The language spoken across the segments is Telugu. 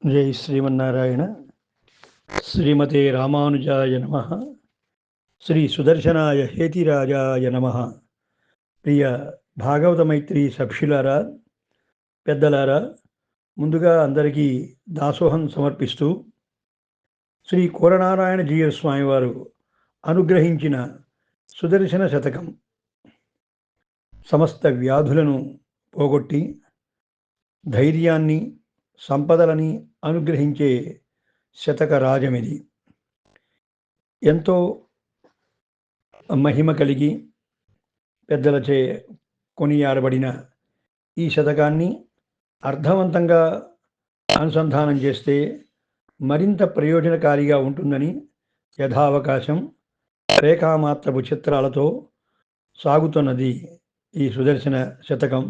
జై శ్రీమన్నారాయణ. శ్రీమతే రామానుజాయ నమ. శ్రీ సుదర్శనాయ హేతిరాజాయ నమ. ప్రియ భాగవత మైత్రి సభ్యులారా, పెద్దలారా, ముందుగా అందరికీ దాసోహం సమర్పిస్తూ శ్రీ కోరనారాయణ జీయ స్వామివారు అనుగ్రహించిన సుదర్శన శతకం సమస్త వ్యాధులను పోగొట్టి ధైర్యాన్ని, సంపదలని అనుగ్రహించే శతక రాజమిది. ఎంతో మహిమ కలిగి పెద్దలచే కొనియాడబడిన ఈ శతకాన్ని అర్థవంతంగా అనుసంధానం చేస్తే మరింత ప్రయోజనకారిగా ఉంటుందని యథావకాశం రేఖామాత్రపు చిత్రాలతో సాగుతున్నది ఈ సుదర్శన శతకం.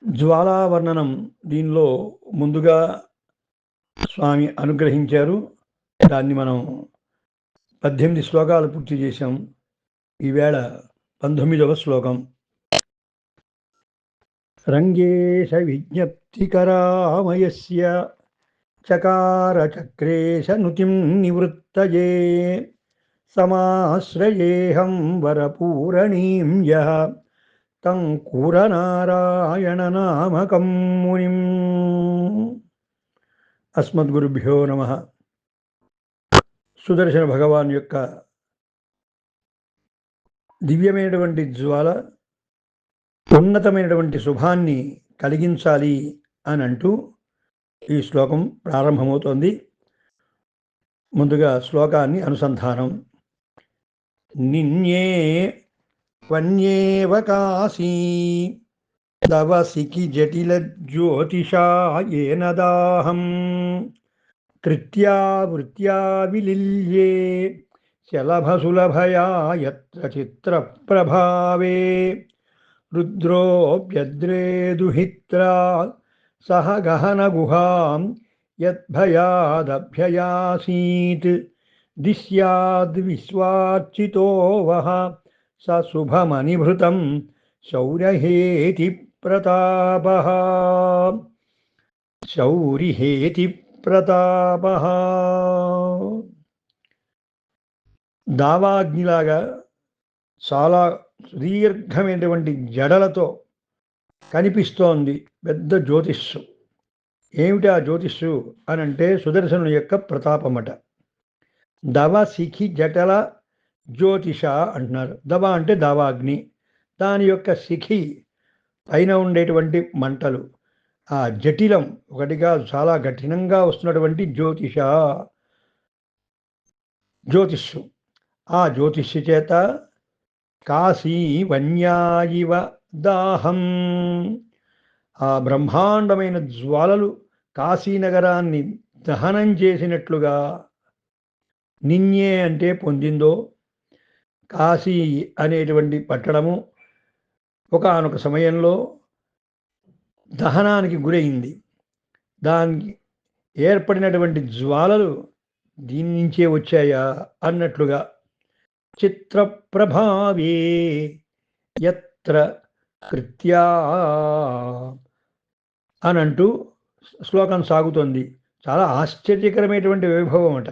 జ్వాలావర్ణనం దీనిలో ముందుగా స్వామి అనుగ్రహించారు. దాన్ని మనం 18 శ్లోకాలు పూర్తి చేశాం. ఈవేళ 19వ శ్లోకం. రంగేశ విజ్ఞప్తికరామయస్య చకార చక్రేశ నుతిం నివృత్తయే సమాశ్రయేహం వరపూరణీం యః తం కూరనారాయణ నామకం మునిం. అస్మద్గురుభ్యో నమః. సుదర్శన భగవాన్ యొక్క దివ్యమైనటువంటి జ్వాల ఉన్నతమైనటువంటి శుభాన్ని కలిగించాలి అని అంటూ ఈ శ్లోకం ప్రారంభమవుతోంది. ముందుగా శ్లోకాన్ని అనుసంధానం. నిన్యే వన్యేవ కాశీ తవ సికి జటిల జ్యోతిషా ఏన దాహం కృత్యా వృత్యా విలిల్యే శలభసులభయా యత్ర చిత్ర ప్రభావే రుద్రోప్యద్రేదుహిత్రా సహ గహన గుహాం యద్భయాదభ్యయాసీత్ దిశ్యాద్ విశ్వార్చితో వః స శుభమనిభృతం శౌర్యహేతి ప్రతాపః. శౌరిహేతి ప్రతాపః. దావాగ్నిలాగా చాలా సుదీర్ఘమైనటువంటి జడలతో కనిపిస్తోంది పెద్ద జ్యోతిష్సు. ఏమిటి ఆ జ్యోతిష్సు అనంటే సుదర్శనుని యొక్క ప్రతాపమట. దవ శిఖి జటల జ్యోతిష అంటున్నారు. దవ అంటే దావాగ్ని, దాని యొక్క శిఖి పైన ఉండేటువంటి మంటలు, ఆ జటిలం ఒకటిగా చాలా కఠినంగా వస్తున్నటువంటి జ్యోతిష్సు. ఆ జ్యోతిష్సు చేత కాశీ వన్యాయివ దాహం, ఆ బ్రహ్మాండమైన జ్వాలలు కాశీనగరాన్ని దహనం చేసినట్లుగా. నిన్యే అంటే పొందిందో. కాశీ అనేటువంటి పట్టణము ఒకానొక సమయంలో దహనానికి గురైంది. దానికి ఏర్పడినటువంటి జ్వాలలు దీని నుంచే వచ్చాయా అన్నట్లుగా. చిత్రప్రభావే యత్ర కృత్యా అనంటూ శ్లోకం సాగుతోంది. చాలా ఆశ్చర్యకరమైనటువంటి వైభవం అట.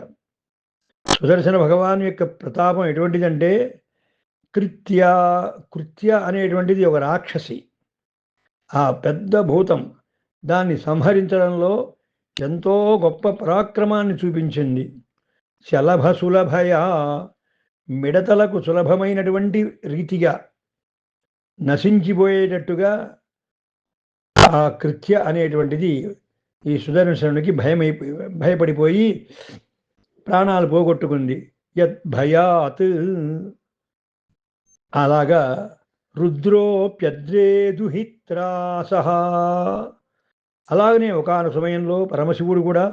సుదర్శన భగవాన్ యొక్క ప్రతాపం ఎటువంటిదంటే, కృత్య అనేటువంటిది ఒక రాక్షసి, ఆ పెద్ద భూతం. దాన్ని సంహరించడంలో ఎంతో గొప్ప పరాక్రమాన్ని చూపించింది. శలభ సులభయ, మిడతలకు సులభమైనటువంటి రీతిగా నశించిపోయేటట్టుగా ఆ కృత్య అనేటువంటిది ఈ సుదర్శనునికి భయపడిపోయి ప్రాణాలు పోగొట్టుకుంది. యద్భయాత్, అలాగా రుద్రోప్యద్రేదుహిత్రాసహ. అలాగనే ఒకానొక సమయంలో పరమశివుడు కూడా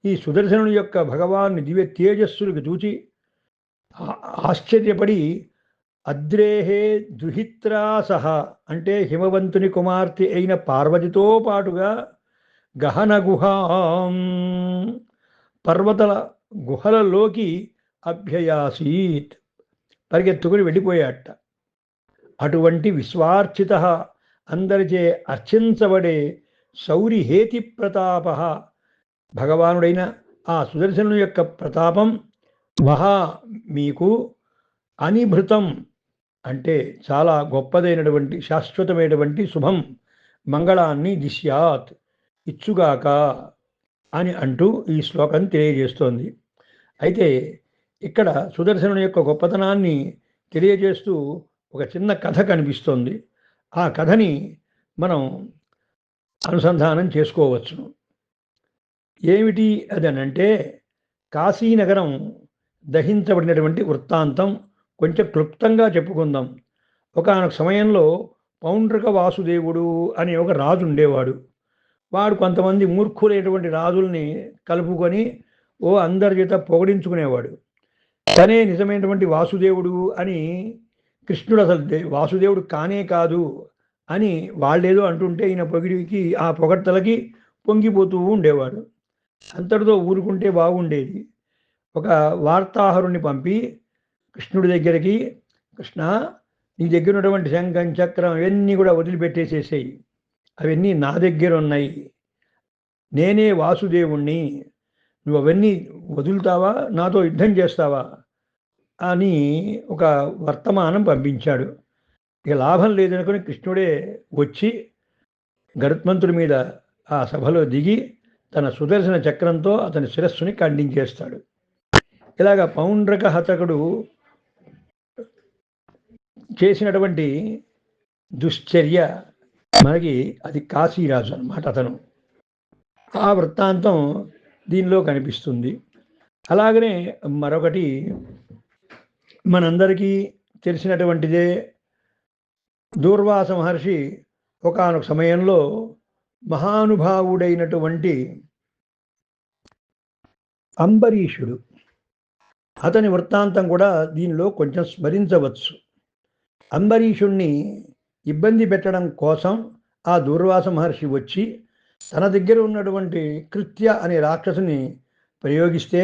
ఈ సుదర్శనుని యొక్క భగవాన్ని దివ్య తేజస్సులకు చూచి ఆశ్చర్యపడి అద్రేహే దుహిత్రాసహ అంటే హిమవంతుని కుమార్తె అయిన పార్వతితో పాటుగా గహన గుహాం పర్వతల గుహలలోకి అభ్యయాసీత్ పరిగెత్తుకుని వెళ్ళిపోయాట. అటువంటి విశ్వార్చిత అందరిచే అర్చించబడే శౌరిహేతి ప్రతాప, భగవానుడైన ఆ సుదర్శనుని యొక్క ప్రతాపం వహా మీకు అనిభృతం అంటే చాలా గొప్పదైనటువంటి శాశ్వతమైనటువంటి శుభం మంగళాన్ని దిశ్యాత్ ఇచ్చుగాక అని అంటూ ఈ శ్లోకం తెలియజేస్తోంది. అయితే ఇక్కడ సుదర్శనుని యొక్క గొప్పతనాన్ని తెలియజేస్తూ ఒక చిన్న కథ కనిపిస్తోంది. ఆ కథని మనం అనుసంధానం చేసుకోవచ్చును. ఏమిటి అదనంటే, కాశీనగరం దహించబడినటువంటి వృత్తాంతం కొంచెం క్లుప్తంగా చెప్పుకుందాం. ఒకానొక సమయంలో పౌండ్రక వాసుదేవుడు అనే ఒక రాజు ఉండేవాడు. వాడు కొంతమంది మూర్ఖులైనటువంటి రాజుల్ని కలుపుకొని అందరి చేత పొగిడించుకునేవాడు. తనే నిజమైనటువంటి వాసుదేవుడు అని, కృష్ణుడు అసలు వాసుదేవుడు కానే కాదు అని వాళ్ళేదో అంటుంటే ఈయన పొగిడికి ఆ పొగడ్తలకి పొంగిపోతూ ఉండేవాడు. అంతటితో ఊరుకుంటే బాగుండేది. ఒక వార్తాహరుణ్ణి పంపి కృష్ణుడి దగ్గరికి, కృష్ణ, నీ దగ్గర ఉన్నటువంటి శంఖం చక్రం అవన్నీ కూడా వదిలిపెట్టేసేసేయి, అవన్నీ నా దగ్గర ఉన్నాయి, నేనే వాసుదేవుణ్ణి, నువ్వు అవన్నీ వదులుతావా, నాతో యుద్ధం చేస్తావా అని ఒక వర్తమానం పంపించాడు. ఇక లాభం లేదనుకుని కృష్ణుడే వచ్చి గరుత్మంతుడి మీద ఆ సభలో దిగి తన సుదర్శన చక్రంతో అతని శిరస్సుని ఖండించేస్తాడు. ఇలాగ పౌండ్రక హతకుడు చేసినటువంటి దుశ్చర్య మనకి అది కాశీరాజు అన్నమాట. అతను ఆ వృత్తాంతం దీనిలో కనిపిస్తుంది. అలాగనే మరొకటి మనందరికీ తెలిసినటువంటిదే. దూర్వాస మహర్షి ఒకానొక సమయంలో మహానుభావుడైనటువంటి అంబరీషుడు, అతని వృత్తాంతం కూడా దీనిలో కొంచెం స్మరించవచ్చు. అంబరీషుణ్ణి ఇబ్బంది పెట్టడం కోసం ఆ దూర్వాస మహర్షి వచ్చి తన దగ్గర ఉన్నటువంటి కృత్య అనే రాక్షసుని ప్రయోగిస్తే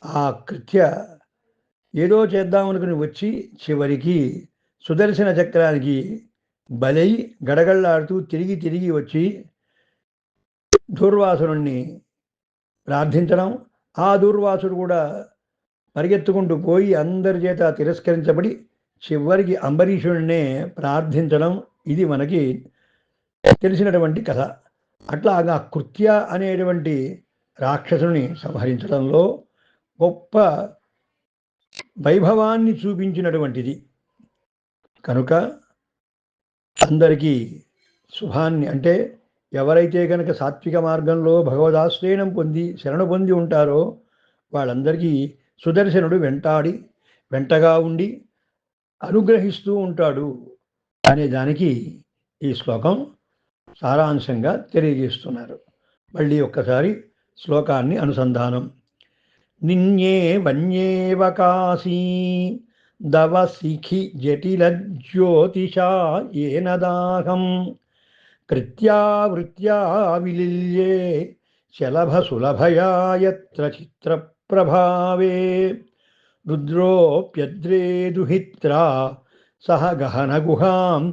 ఆ కృత్య ఏదో చేద్దామనుకుని వచ్చి చివరికి సుదర్శన చక్రానికి బలై గడగళ్ళాడుతూ తిరిగి తిరిగి వచ్చి దూర్వాసురుణ్ణి ప్రార్థించడం, ఆ దూర్వాసుడు కూడా పరిగెత్తుకుంటూ పోయి అందరి చేత తిరస్కరించబడి చివరికి అంబరీషుడినే ప్రార్థించడం, ఇది మనకి తెలిసినటువంటి కథ. అట్లాగా కృత్య అనేటువంటి రాక్షసుని సంహరించడంలో గొప్ప వైభవాన్ని చూపించినటువంటిది కనుక అందరికీ శుభాన్ని, అంటే ఎవరైతే కనుక సాత్విక మార్గంలో భగవదాశ్రయణం పొంది శరణు పొంది ఉంటారో వాళ్ళందరికీ సుదర్శనుడు వెంటగా ఉండి అనుగ్రహిస్తూ ఉంటాడు అనే దానికి ఈ శ్లోకం సారాంశంగా తెలియజేస్తున్నారు. మళ్ళీ ఒక్కసారి శ్లోకాన్ని అనుసంధానం. నిన్యే వన్యేవ కాశీ దవసిఖి జటిల జ్యోతిషా ఏనదాహం కృత్యా వృత్యా విలిల్యే శలభ సులభయా యత్ర చిత్ర ప్రభావే రుద్రోప్యద్రే దుహిత్రా సహ గహన గుహాం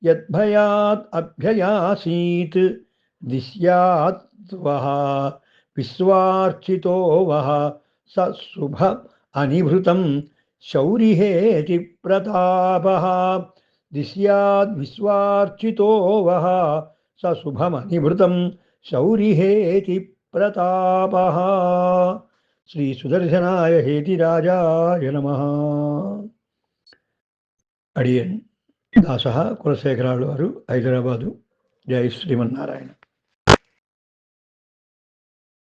యద్భయాత్ అభ్యయాసీత్ దిశ్యాత్ వః విశ్వార్చితో వః స శుభ అనిభృతం శౌరిహేతి ప్రతాపః దిశ్యాద్ విశ్వార్చితో వః స శుభమనిభృతం శౌరిహేతి ప్రతాపః. శ్రీ సుదర్శనాయ హేతిరాజాయ నమః. అడియన్ దాస కులశేఖరాలు వారు, హైదరాబాదు. జై శ్రీమన్నారాయణ.